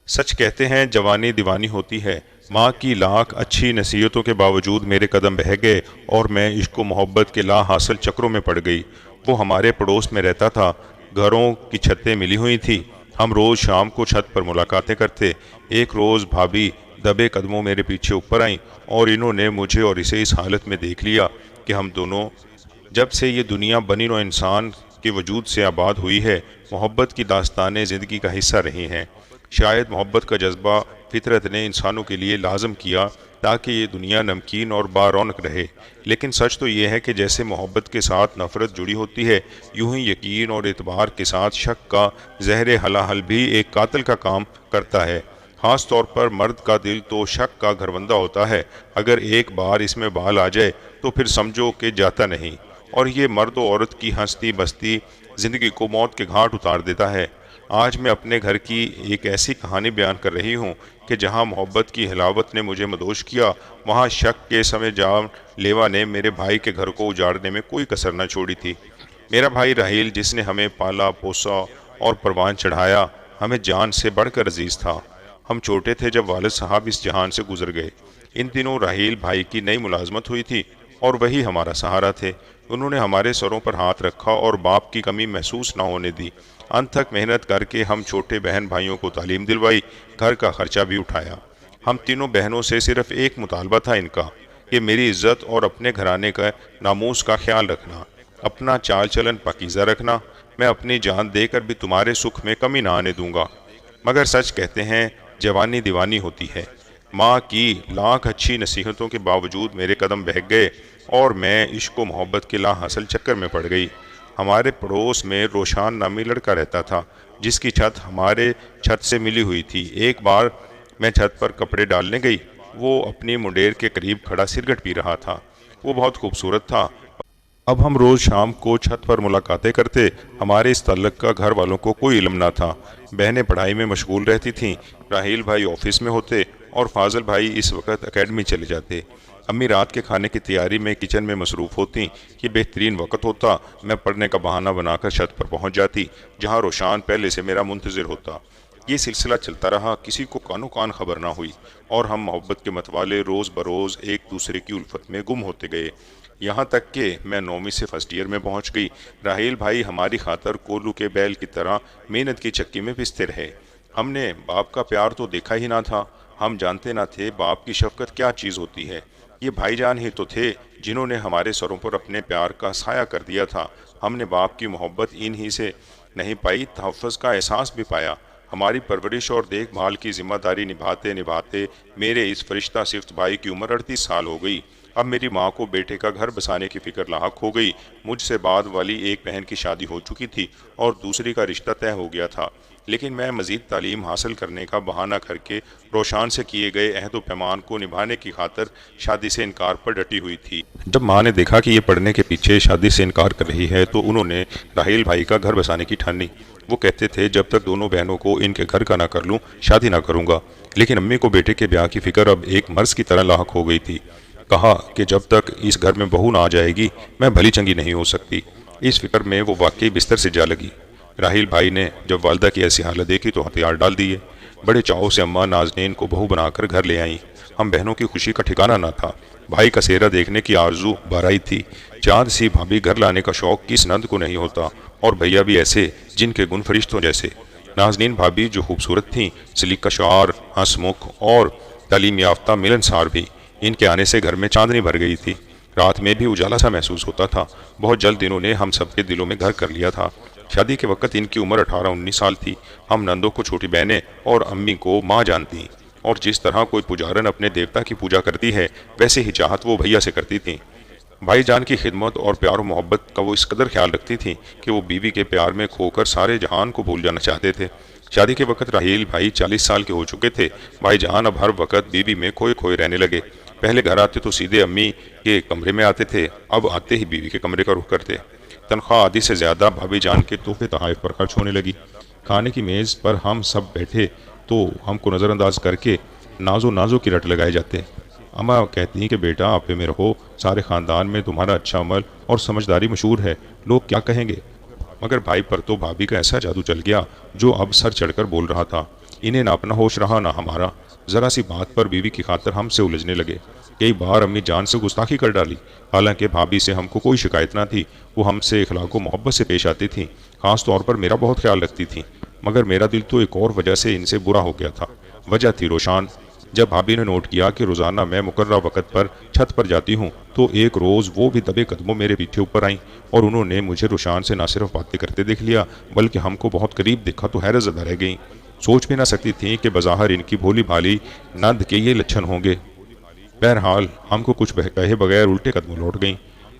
سچ کہتے ہیں جوانی دیوانی ہوتی ہے۔ ماں کی لاکھ اچھی نصیحتوں کے باوجود میرے قدم بہہ گئے اور میں عشق و محبت کے لا حاصل چکروں میں پڑ گئی۔ وہ ہمارے پڑوس میں رہتا تھا، گھروں کی چھتیں ملی ہوئی تھی، ہم روز شام کو چھت پر ملاقاتیں کرتے۔ ایک روز بھابھی دبے قدموں میرے پیچھے اوپر آئیں اور انہوں نے مجھے اور اسے اس حالت میں دیکھ لیا کہ ہم دونوں جب سے یہ دنیا بنی نوع انسان کے وجود سے آباد ہوئی ہے، محبت کی داستانیں زندگی کا حصہ رہی ہیں۔ شاید محبت کا جذبہ فطرت نے انسانوں کے لیے لازم کیا تاکہ یہ دنیا نمکین اور بارونق رہے، لیکن سچ تو یہ ہے کہ جیسے محبت کے ساتھ نفرت جڑی ہوتی ہے، یوں ہی یقین اور اعتبار کے ساتھ شک کا زہر ہلاہل بھی ایک قاتل کا کام کرتا ہے۔ خاص طور پر مرد کا دل تو شک کا گھروندہ ہوتا ہے، اگر ایک بار اس میں بال آ جائے تو پھر سمجھو کہ جاتا نہیں، اور یہ مرد و عورت کی ہستی بستی زندگی کو موت کے گھاٹ اتار دیتا ہے۔ آج میں اپنے گھر کی ایک ایسی کہانی بیان کر رہی ہوں کہ جہاں محبت کی حلاوت نے مجھے مدہوش کیا، وہاں شک کے سمے جان لیوا نے میرے بھائی کے گھر کو اجاڑنے میں کوئی کسر نہ چھوڑی تھی۔ میرا بھائی راہیل، جس نے ہمیں پالا پوسا اور پروان چڑھایا، ہمیں جان سے بڑھ کر عزیز تھا۔ ہم چھوٹے تھے جب والد صاحب اس جہان سے گزر گئے۔ ان دنوں راہیل بھائی کی نئی ملازمت ہوئی تھی اور وہی ہمارا سہارا تھے۔ انہوں نے ہمارے سروں پر ہاتھ رکھا اور باپ کی کمی محسوس نہ ہونے دی۔ انت تک محنت کر کے ہم چھوٹے بہن بھائیوں کو تعلیم دلوائی، گھر کا خرچہ بھی اٹھایا۔ ہم تینوں بہنوں سے صرف ایک مطالبہ تھا ان کا، کہ میری عزت اور اپنے گھرانے کا ناموس کا خیال رکھنا، اپنا چال چلن پاکیزہ رکھنا۔ میں اپنی جان دے کر بھی تمہارے سکھ میں کمی نہ آنے دوں گا۔ مگر سچ کہتے ہیں جوانی دیوانی ہوتی ہے۔ ماں کی لاکھ اچھی نصیحتوں کے باوجود میرے قدم بہک گئے اور میں عشق و محبت کے لا حاصل چکر میں پڑ گئی۔ ہمارے پڑوس میں روشان نامی لڑکا رہتا تھا، جس کی چھت ہمارے چھت سے ملی ہوئی تھی۔ ایک بار میں چھت پر کپڑے ڈالنے گئی، وہ اپنی منڈیر کے قریب کھڑا سگریٹ پی رہا تھا۔ وہ بہت خوبصورت تھا۔ اب ہم روز شام کو چھت پر ملاقاتیں کرتے۔ ہمارے اس تعلق کا گھر والوں کو کوئی علم نہ تھا۔ بہنیں پڑھائی میں مشغول رہتی تھیں، راہیل بھائی آفس میں ہوتے اور فاضل بھائی اس وقت اکیڈمی چلے جاتے۔ امی رات کے کھانے کی تیاری میں کچن میں مصروف ہوتی۔ یہ بہترین وقت ہوتا، میں پڑھنے کا بہانہ بنا کر چھت پر پہنچ جاتی، جہاں روشان پہلے سے میرا منتظر ہوتا۔ یہ سلسلہ چلتا رہا، کسی کو کانوں کان خبر نہ ہوئی، اور ہم محبت کے متوالے روز بروز ایک دوسرے کی الفت میں گم ہوتے گئے، یہاں تک کہ میں 9ویں سے فرسٹ ایئر میں پہنچ گئی۔ راہیل بھائی ہماری خاطر کولو کے بیل کی طرح محنت کی چکی میں پستے رہے۔ ہم نے باپ کا پیار تو دیکھا ہی نہ تھا، ہم جانتے نہ تھے باپ کی شفقت کیا چیز ہوتی ہے۔ یہ بھائی جان ہی تو تھے جنہوں نے ہمارے سروں پر اپنے پیار کا سایہ کر دیا تھا۔ ہم نے باپ کی محبت ان ہی سے نہیں پائی، تحفظ کا احساس بھی پایا۔ ہماری پرورش اور دیکھ بھال کی ذمہ داری نبھاتے نبھاتے میرے اس فرشتہ صفت بھائی کی عمر 38 سال ہو گئی۔ اب میری ماں کو بیٹے کا گھر بسانے کی فکر لاحق ہو گئی۔ مجھ سے بعد والی ایک بہن کی شادی ہو چکی تھی اور دوسری کا رشتہ طے ہو گیا تھا، لیکن میں مزید تعلیم حاصل کرنے کا بہانہ کر کے روشان سے کیے گئے عہد و پیمان کو نبھانے کی خاطر شادی سے انکار پر ڈٹی ہوئی تھی۔ جب ماں نے دیکھا کہ یہ پڑھنے کے پیچھے شادی سے انکار کر رہی ہے تو انہوں نے راہیل بھائی کا گھر بسانے کی ٹھانی۔ وہ کہتے تھے جب تک دونوں بہنوں کو ان کے گھر کا نہ کر لوں شادی نہ کروں گا، لیکن امی کو بیٹے کے بیاہ کی فکر اب ایک مرض کی طرح لاحق ہو گئی تھی۔ کہا کہ جب تک اس گھر میں بہو نہ آ جائے گی میں بھلی چنگی نہیں ہو سکتی۔ اس فکر میں وہ واقعی بستر سے جا لگی۔ راہیل بھائی نے جب والدہ کی ایسی حالت دیکھی تو ہتھیار ڈال دیے۔ بڑے چاؤ سے اماں نازنین کو بہو بنا کر گھر لے آئیں۔ ہم بہنوں کی خوشی کا ٹھکانہ نہ تھا۔ بھائی کا سہرا دیکھنے کی آرزو بارائی تھی۔ چاند سی بھابھی گھر لانے کا شوق کس نند کو نہیں ہوتا، اور بھیا بھی ایسے جن کے گن فرشتوں جیسے۔ نازنین بھابھی جو خوبصورت تھیں، سلیقہ شعار، ہنس مکھ اور تعلیم یافتہ ملنسار بھی، ان کے آنے سے گھر میں چاندنی بھر گئی تھی۔ رات میں بھی اجالا سا محسوس ہوتا تھا۔ بہت جلد انہوں نے ہم سب کے دلوں میں گھر کر لیا تھا۔ شادی کے وقت ان کی عمر 18-19 سال تھی۔ ہم نندوں کو چھوٹی بہنیں اور امی کو ماں جانتی، اور جس طرح کوئی پجارن اپنے دیوتا کی پوجا کرتی ہے ویسے ہی چاہت وہ بھیا سے کرتی تھیں۔ بھائی جان کی خدمت اور پیار و محبت کا وہ اس قدر خیال رکھتی تھیں کہ وہ بیوی کے پیار میں کھو کر سارے جہان کو بھول جانا چاہتے تھے۔ شادی کے وقت راہیل بھائی 40 سال کے ہو چکے تھے۔ بھائی جان اب ہر وقت بیوی میں کھوئے کھوئے رہنے لگے۔ پہلے گھر آتے تو سیدھے امی کے کمرے میں آتے تھے، اب آتے ہی بیوی کے کمرے کا رخ کرتے۔ تنخواہ آدھی سے زیادہ بھابھی جان کے تحفے تحائف پر خرچ ہونے لگی۔ کھانے کی میز پر ہم سب بیٹھے تو ہم کو نظر انداز کر کے نازو کی رٹ لگائے جاتے۔ اماں کہتی ہیں کہ بیٹا آپے میں رہو، سارے خاندان میں تمہارا اچھا عمل اور سمجھداری مشہور ہے، لوگ کیا کہیں گے؟ مگر بھائی پر تو بھابھی کا ایسا جادو چل گیا جو اب سر چڑھ کر بول رہا تھا۔ انہیں نہ اپنا ہوش رہا نہ ہمارا، ذرا سی بات پر بیوی کی خاطر ہم سے الجھنے لگے۔ کئی بار امی جان سے گستاخی کر ڈالی، حالانکہ بھابھی سے ہم کو کوئی شکایت نہ تھی، وہ ہم سے اخلاق و محبت سے پیش آتی تھی، خاص طور پر میرا بہت خیال رکھتی تھی، مگر میرا دل تو ایک اور وجہ سے ان سے برا ہو گیا تھا۔ وجہ تھی روشان۔ جب بھابھی نے نوٹ کیا کہ روزانہ میں مقررہ وقت پر چھت پر جاتی ہوں، تو ایک روز وہ بھی دبے قدموں میرے پیچھے اوپر آئیں، اور انہوں نے مجھے روشان سے نہ صرف باتیں کرتے دیکھ لیا بلکہ ہم کو بہت قریب دیکھا تو حیرت زدہ رہ گئیں۔ سوچ بھی نہ سکتی تھیں کہ بظاہر ان کی بھولی بھالی نند کے یہ لچھن ہوں گے۔ بہرحال ہم کو کچھ کہے بغیر الٹے قدموں لوٹ گئیں۔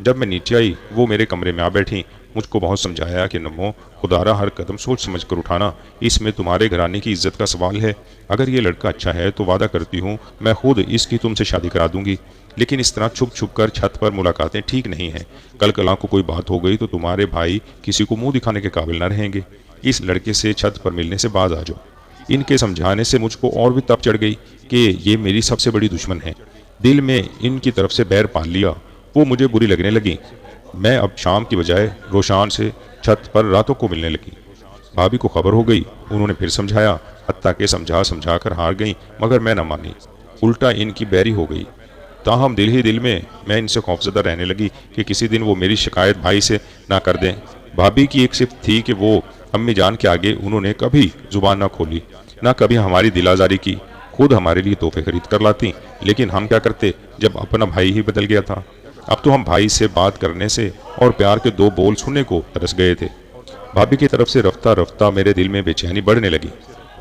جب میں نیچے آئی، وہ میرے کمرے میں آ بیٹھی، مجھ کو بہت سمجھایا کہ نمو، خدارا ہر قدم سوچ سمجھ کر اٹھانا، اس میں تمہارے گھرانے کی عزت کا سوال ہے۔ اگر یہ لڑکا اچھا ہے تو وعدہ کرتی ہوں میں خود اس کی تم سے شادی کرا دوں گی، لیکن اس طرح چھپ چھپ کر چھت پر ملاقاتیں ٹھیک نہیں ہیں۔ کل کلاں کو کوئی بات ہو گئی تو تمہارے بھائی کسی کو منہ دکھانے کے قابل نہ رہیں گے۔ اس لڑکے سے چھت پر ملنے سے باز آ جاؤ۔ ان کے سمجھانے سے مجھ کو اور بھی تپ چڑھ گئی کہ یہ میری سب سے بڑی دشمن ہے۔ دل میں ان کی طرف سے بیر پال لیا، وہ مجھے بری لگنے لگی۔ میں اب شام کی بجائے روشان سے چھت پر راتوں کو ملنے لگی۔ بھابھی کو خبر ہو گئی، انہوں نے پھر سمجھایا، حتیٰ کہ سمجھا کر ہار گئیں، مگر میں نہ مانی، الٹا ان کی بیری ہو گئی۔ تاہم دل ہی دل میں ان سے خوفزدہ رہنے لگی کہ کسی دن وہ میری شکایت بھائی سے نہ کر دیں۔ بھابھی کی ایک صفت تھی کہ وہ امی جان کے آگے انہوں نے کبھی زبان نہ کھولی، نہ کبھی ہماری دل آزاری کی۔ خود ہمارے لیے تحفے خرید کر لاتی، لیکن ہم کیا کرتے جب اپنا بھائی ہی بدل گیا تھا۔ اب تو ہم بھائی سے بات کرنے سے اور پیار کے دو بول سننے کو ترس گئے تھے۔ بھابھی کی طرف سے رفتہ رفتہ میرے دل میں بے چینی بڑھنے لگی۔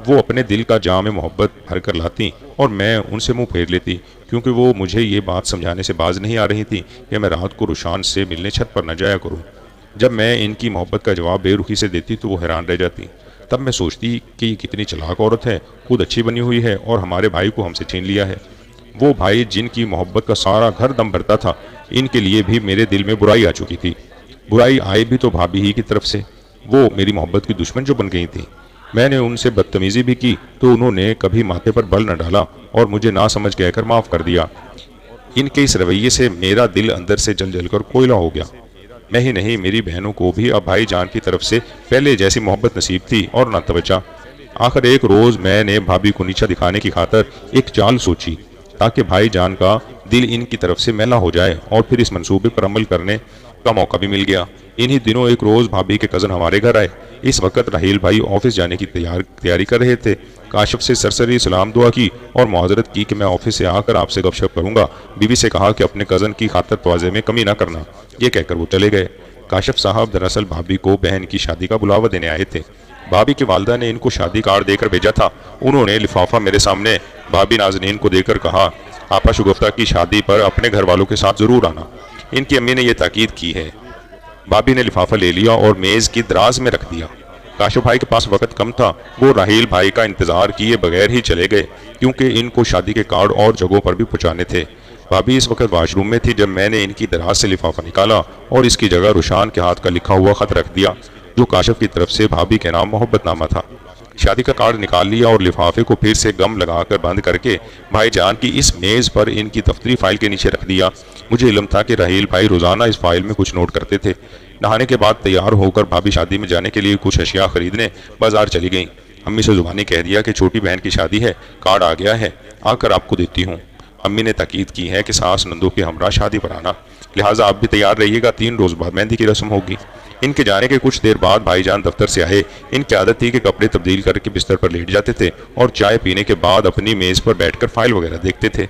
وہ اپنے دل کا جام محبت بھر کر لاتی اور میں ان سے منہ پھیر لیتی، کیونکہ وہ مجھے یہ بات سمجھانے سے باز نہیں آ رہی تھی کہ میں رات کو روشان سے ملنے چھت پر نہ جایا کروں۔ جب میں ان کی محبت کا جواب بے رخی سے دیتی تو وہ حیران رہ جاتی۔ تب میں سوچتی کہ یہ کتنی چلاک عورت ہے، خود اچھی بنی ہوئی ہے اور ہمارے بھائی کو ہم سے چھین لیا ہے۔ وہ بھائی جن کی محبت کا سارا گھر دم بھرتا تھا، ان کے لیے بھی میرے دل میں برائی آ چکی تھی۔ برائی آئی بھی تو بھابھی ہی کی طرف سے، وہ میری محبت کی دشمن جو بن گئی تھی۔ میں نے ان سے بدتمیزی بھی کی تو انہوں نے کبھی ماتھے پر بل نہ ڈالا اور مجھے نہ سمجھ کہہ کر معاف کر دیا۔ ان کے اس رویے سے میرا دل اندر سے جل جل کر کوئلہ ہو گیا۔ میں ہی نہیں، میری بہنوں کو بھی اب بھائی جان کی طرف سے پہلے جیسی محبت نصیب تھی اور نہ توجہ۔ آخر ایک روز میں نے بھابھی کو نیچا دکھانے کی خاطر ایک چال سوچی، تاکہ بھائی جان کا دل ان کی طرف سے میلا ہو جائے، اور پھر اس منصوبے پر عمل کرنے کا موقع بھی مل گیا۔ انہی دنوں ایک روز بھابھی کے کزن ہمارے گھر آئے۔ اس وقت راحیل بھائی آفس جانے کی تیاری کر رہے تھے۔ کاشف سے سرسری سلام دعا کی اور معذرت کی کہ میں آفس سے آ کر آپ سے گپ شپ کروں گا۔ بیوی سے کہا کہ اپنے کزن کی خاطر تواضع میں کمی نہ کرنا۔ یہ کہہ کر وہ چلے گئے۔ کاشف صاحب دراصل بھابھی کو بہن کی شادی کا بلاوا دینے آئے تھے۔ بھابھی کی والدہ نے ان کو شادی کارڈ دے کر بھیجا تھا۔ انہوں نے لفافہ میرے سامنے بھابھی نازنین کو دے کر کہا، آپا شگفتہ کی شادی پر اپنے گھر والوں کے ساتھ ضرور آنا۔ ان کی امی نے یہ تاکید کی ہے۔ بھابھی نے لفافہ لے لیا اور میز کی دراز میں رکھ دیا۔ کاشف بھائی کے پاس وقت کم تھا، وہ راحیل بھائی کا انتظار کیے بغیر ہی چلے گئے، کیونکہ ان کو شادی کے کارڈ اور جگہوں پر بھی پہنچانے تھے۔ بھابھی اس وقت واش روم میں تھی جب میں نے ان کی دراز سے لفافہ نکالا اور اس کی جگہ روشان کے ہاتھ کا لکھا ہوا خط رکھ دیا، جو کاشف کی طرف سے بھابھی کے نام محبت نامہ تھا۔ شادی کا کارڈ نکال لیا اور لفافے کو پھر سے گم لگا کر بند کر کے بھائی جان کی اس میز پر ان کی دفتری فائل کے نیچے رکھ دیا۔ مجھے علم تھا کہ راحیل بھائی روزانہ اس فائل میں کچھ نوٹ کرتے تھے۔ نہانے کے بعد تیار ہو کر بھابھی شادی میں جانے کے لیے کچھ اشیاء خریدنے بازار چلی گئیں۔ امی سے زبانی کہہ دیا کہ چھوٹی بہن کی شادی ہے، کارڈ آ گیا ہے، آ کر آپ کو دیتی ہوں۔ امی نے تاکید کی ہے کہ ساس نندوں کے ہمراہ شادی پر آنا، لہٰذا آپ بھی تیار رہیے گا، 3 روز بعد مہندی کی رسم ہوگی۔ ان کے جانے کے کچھ دیر بعد بھائی جان دفتر سے آئے۔ ان کی عادت تھی کہ کپڑے تبدیل کر کے بستر پر لیٹ جاتے تھے اور چائے پینے کے بعد اپنی میز پر بیٹھ کر فائل وغیرہ دیکھتے تھے۔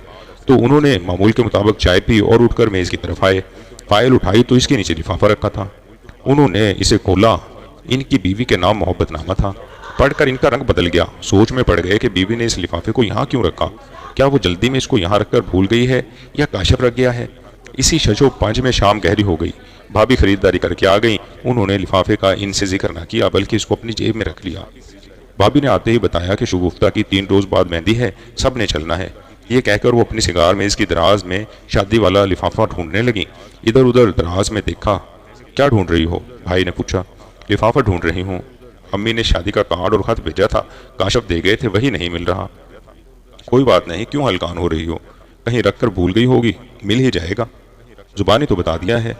تو انہوں نے معمول کے مطابق چائے پی اور اٹھ کر میز کی طرف آئے۔ فائل اٹھائی تو اس کے نیچے لفافہ رکھا تھا۔ انہوں نے اسے کھولا، ان کی بیوی کے نام محبت نامہ تھا۔ پڑھ کر ان کا رنگ بدل گیا، سوچ میں پڑ گئے کہ بیوی نے اس لفافے کو یہاں کیوں رکھا؟ کیا وہ جلدی میں اس کو یہاں رکھ کر بھول گئی ہے یا کاشف رکھ گیا ہے؟ اسی شش و پنج میں شام گہری ہو گئی۔ بھابھی خریداری کر کے آ گئیں۔ انہوں نے لفافے کا ان سے ذکر نہ کیا بلکہ اس کو اپنی جیب میں رکھ لیا۔ بھابھی نے آتے ہی بتایا کہ شگفتہ کی 3 روز بعد مہندی ہے، سب نے چلنا ہے۔ یہ کہہ کر وہ اپنی سگار میز کی دراز میں شادی والا لفافہ ڈھونڈنے لگیں۔ ادھر ادھر دراز میں دیکھا۔ کیا ڈھونڈ رہی ہو؟ بھائی نے پوچھا۔ لفافہ ڈھونڈ رہی ہوں۔ امی نے شادی کا کارڈ اور خط بھیجا تھا، کاشف دے گئے تھے، وہی نہیں مل رہا۔ کوئی بات نہیں، کیوں ہلکان ہو رہی ہو؟ کہیں رکھ کر بھول گئی ہوگی، مل ہی جائے گا۔ زبانی تو بتا دیا ہے۔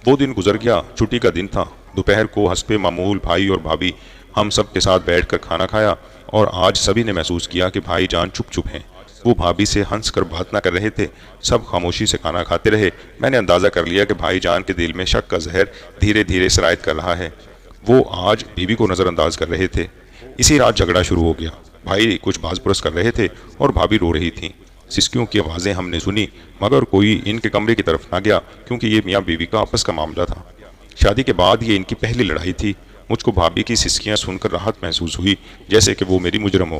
وہ دن گزر گیا، چھٹی کا دن تھا۔ دوپہر کو حسب معمول بھائی اور بھابھی ہم سب کے ساتھ بیٹھ کر کھانا کھایا اور آج سبھی نے محسوس کیا کہ بھائی جان چپ چپ ہیں۔ وہ بھابھی سے ہنس کر بات نہ کر رہے تھے، سب خاموشی سے کھانا کھاتے رہے۔ میں نے اندازہ کر لیا کہ بھائی جان کے دل میں شک کا زہر دھیرے دھیرے سرایت کر رہا ہے۔ وہ آج بیوی کو نظر انداز کر رہے تھے۔ اسی رات جھگڑا شروع ہو گیا۔ بھائی کچھ باز پرس کر رہے تھے اور بھابھی رو رہی تھیں۔ سسکیوں کی آوازیں ہم نے سنی، مگر کوئی ان کے کمرے کی طرف نہ گیا، کیونکہ یہ میاں بیوی کا آپس کا معاملہ تھا۔ شادی کے بعد یہ ان کی پہلی لڑائی تھی۔ مجھ کو بھابھی کی سسکیاں سن کر راحت محسوس ہوئی، جیسے کہ وہ میری مجرم ہو۔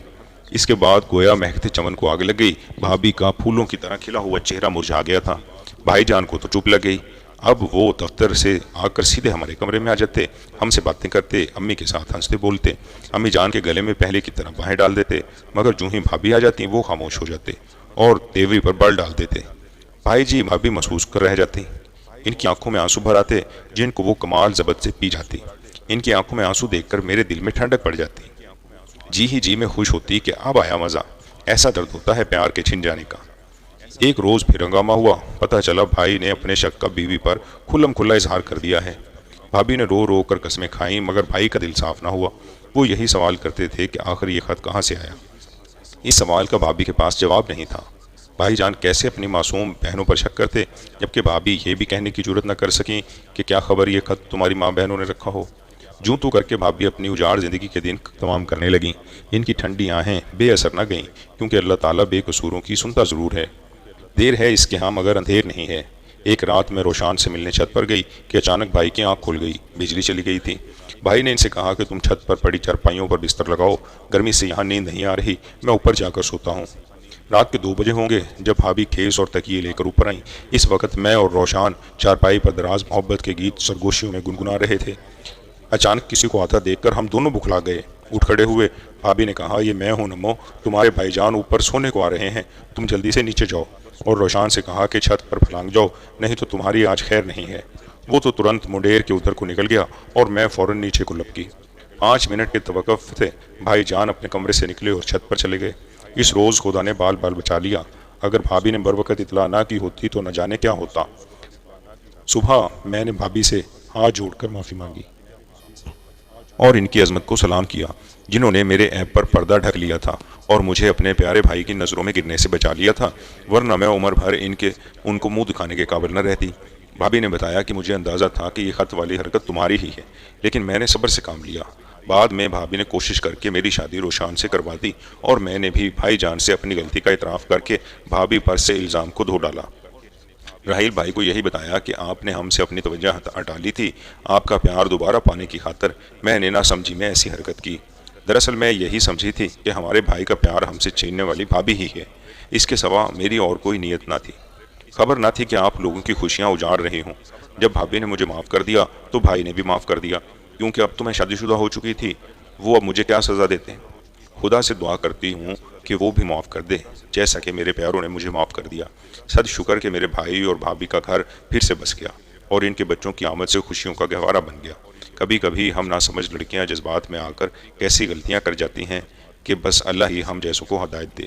اس کے بعد گویا مہکتے چمن کو آگ لگ گئی۔ بھابھی کا پھولوں کی طرح کھلا ہوا چہرہ مرجھا گیا تھا۔ بھائی جان کو تو چپ لگ گئی۔ اب وہ دفتر سے آ کر سیدھے ہمارے کمرے میں آ جاتے، ہم سے باتیں کرتے، امی کے ساتھ ہنستے بولتے، امی جان کے گلے میں پہلے کی طرح باہیں ڈال دیتے، مگر جو ہی بھابھی آ جاتی وہ خاموش ہو جاتے اور تیوری پر بل ڈال دیتے۔ بھائی جی بھابھی محسوس کر رہ جاتی۔ ان کی آنکھوں میں آنسو بھر آتے جن کو وہ کمال ضبط سے پی جاتی۔ ان کی آنکھوں میں آنسو دیکھ کر میرے دل میں ٹھنڈک پڑ جاتی۔ جی ہی جی میں خوش ہوتی کہ اب آیا مزہ۔ ایسا درد ہوتا ہے پیار کے چھن جانے کا۔ ایک روز پھر ہنگامہ ہوا۔ پتہ چلا بھائی نے اپنے شک کا بیوی پر کھلم کھلا اظہار کر دیا ہے۔ بھابھی نے رو رو کر قسمیں کھائیں، مگر بھائی کا دل صاف نہ ہوا۔ وہ یہی سوال کرتے تھے کہ آخر یہ خط کہاں سے آیا۔ اس سوال کا بھابھی کے پاس جواب نہیں تھا۔ بھائی جان کیسے اپنی معصوم بہنوں پر شک کرتے، جبکہ بھابھی یہ بھی کہنے کی جرت نہ کر سکیں کہ کیا خبر یہ خط تمہاری ماں بہنوں نے رکھا ہو۔ جوں تو کر کے بھابھی اپنی اجاڑ زندگی کے دن تمام کرنے لگیں۔ ان کی ٹھنڈی آہیں بے اثر نہ گئیں، کیونکہ اللہ تعالیٰ بے قصوروں کی سنتا ضرور ہے۔ دیر ہے اس کے ہاں مگر اندھیر نہیں ہے۔ ایک رات میں روشان سے ملنے چھت پر گئی کہ اچانک بھائی کی آنکھ کھل گئی، بجلی چلی گئی تھی۔ بھائی نے ان سے کہا کہ تم چھت پر پڑی چارپائیوں پر بستر لگاؤ، گرمی سے یہاں نیند نہیں آ رہی، میں اوپر جا کر سوتا ہوں۔ رات کے 2 بجے ہوں گے جب بھابھی کھیس اور تکیے لے کر اوپر آئیں۔ اس وقت میں اور روشان چارپائی پر دراز محبت کے گیت سرگوشیوں میں گنگنا رہے تھے۔ اچانک کسی کو آتا دیکھ کر ہم دونوں بکھلا گئے، اٹھ کھڑے ہوئے۔ بھابھی نے کہا یہ میں ہوں نمو، تمہارے بھائی جان اوپر سونے کو آ رہے ہیں، تم جلدی سے نیچے جاؤ۔ اور روشان سے کہا کہ چھت پر پھلانگ جاؤ، نہیں تو تمہاری آج خیر نہیں ہے۔ وہ تو ترنت منڈیر کے ادھر کو نکل گیا اور میں فوراً نیچے کو لپکی۔ 5 منٹ کے توقف تھے، بھائی جان اپنے کمرے سے نکلے اور چھت پر چلے گئے۔ اس روز خدا نے بال بال بچا لیا، اگر بھابھی نے بروقت اطلاع نہ کی ہوتی تو نہ جانے کیا ہوتا۔ صبح میں نے بھابھی سے ہاتھ جوڑ کر معافی مانگی اور ان کی عظمت کو سلام کیا، جنہوں نے میرے عیب پر پردہ ڈھک لیا تھا اور مجھے اپنے پیارے بھائی کی نظروں میں گرنے سے بچا لیا تھا، ورنہ میں عمر بھر ان کو منہ دکھانے کے قابل نہ رہتی۔ بھابھی نے بتایا کہ مجھے اندازہ تھا کہ یہ خط والی حرکت تمہاری ہی ہے، لیکن میں نے صبر سے کام لیا۔ بعد میں بھابھی نے کوشش کر کے میری شادی روشان سے کروا دی اور میں نے بھی بھائی جان سے اپنی غلطی کا اعتراف کر کے بھابھی پر سے الزام کو دھو ڈالا۔ راہیل بھائی کو یہی بتایا کہ آپ نے ہم سے اپنی توجہ ہٹا لی تھی، آپ کا پیار دوبارہ پانے کی خاطر میں نے نہ سمجھی میں ایسی حرکت کی۔ دراصل میں یہی سمجھی تھی کہ ہمارے بھائی کا پیار ہم سے چھیننے والی بھابھی ہی ہے، اس کے سوا میری اور کوئی نیت نہ تھی۔ خبر نہ تھی کہ آپ لوگوں کی خوشیاں اجاڑ رہی ہوں۔ جب بھابھی نے مجھے معاف کر دیا تو بھائی نے بھی معاف کر دیا، کیونکہ اب تو میں شادی شدہ ہو چکی تھی، وہ اب مجھے کیا سزا دیتے۔ خدا سے دعا کرتی ہوں کہ وہ بھی معاف کر دے، جیسا کہ میرے پیاروں نے مجھے معاف کر دیا۔ صد شکر کہ میرے بھائی اور بھابھی کا گھر پھر سے بس گیا اور ان کے بچوں کی آمد سے خوشیوں کا گہوارہ بن گیا۔ کبھی کبھی ہم ناسمجھ لڑکیاں جذبات میں آ کر کیسی غلطیاں کر جاتی ہیں کہ بس اللہ ہی ہم جیسوں کو ہدایت دے۔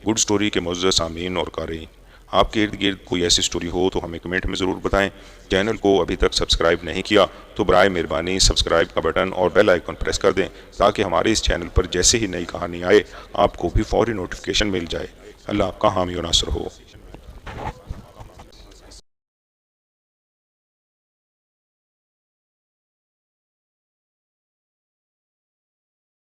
گڈ سٹوری کے معزز سامعین اور قارئین، آپ کے ارد گرد کوئی ایسی سٹوری ہو تو ہمیں کمنٹ میں ضرور بتائیں۔ چینل کو ابھی تک سبسکرائب نہیں کیا تو برائے مہربانی سبسکرائب کا بٹن اور بیل آئیکن پریس کر دیں، تاکہ ہمارے اس چینل پر جیسے ہی نئی کہانی آئے آپ کو بھی فوری نوٹیفیکیشن مل جائے۔ اللہ آپ کا حامی و ناصر ہو۔